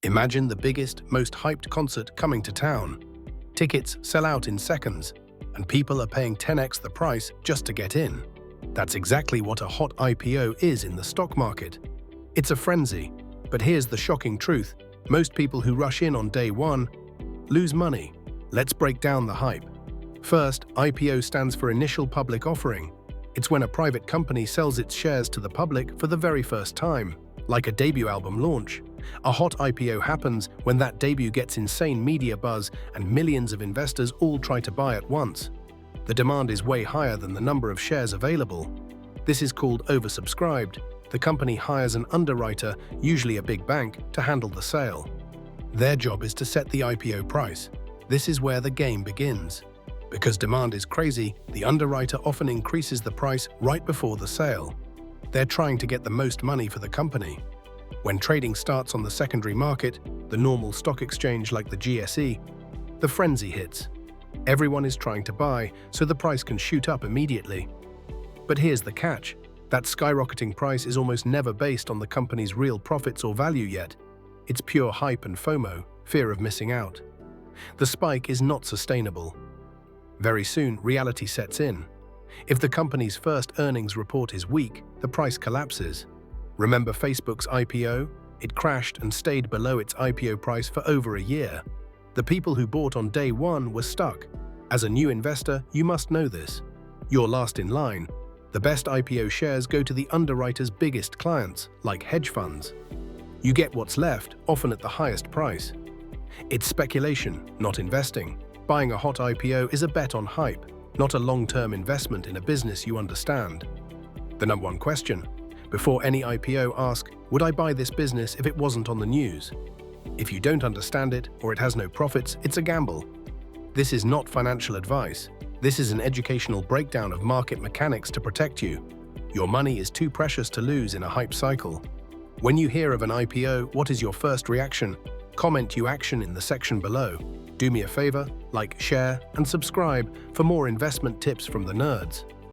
Imagine the biggest, most hyped concert coming to town. Tickets sell out in seconds, and people are paying 10x the price just to get in. That's exactly what a hot IPO is in the stock market. It's a frenzy, but here's the shocking truth. Most people who rush in on day one lose money. Let's break down the hype. First, IPO stands for Initial Public Offering. It's when a private company sells its shares to the public for the very first time, like a debut album launch. A hot IPO happens when that debut gets insane media buzz and millions of investors all try to buy at once. The demand is way higher than the number of shares available. This is called oversubscribed. The company hires an underwriter, usually a big bank, to handle the sale. Their job is to set the IPO price. This is where the game begins. Because demand is crazy, the underwriter often increases the price right before the sale. They're trying to get the most money for the company. When trading starts on the secondary market, the normal stock exchange like the GSE, the frenzy hits. Everyone is trying to buy, so the price can shoot up immediately. But here's the catch. That skyrocketing price is almost never based on the company's real profits or value yet. It's pure hype and FOMO, fear of missing out. The spike is not sustainable. Very soon, reality sets in. If the company's first earnings report is weak, the price collapses. Remember Facebook's IPO? It crashed and stayed below its IPO price for over a year. The people who bought on day one were stuck. As a new investor, you must know this. You're last in line. The best IPO shares go to the underwriter's biggest clients, like hedge funds. You get what's left, often at the highest price. It's speculation, not investing. Buying a hot IPO is a bet on hype, not a long-term investment in a business you understand. The number one question: before any IPO, ask, would I buy this business if it wasn't on the news? If you don't understand it or it has no profits, it's a gamble. This is not financial advice. This is an educational breakdown of market mechanics to protect you. Your money is too precious to lose in a hype cycle. When you hear of an IPO, what is your first reaction? Comment "you action" in the section below. Do me a favor, like, share, and subscribe for more investment tips from the nerds.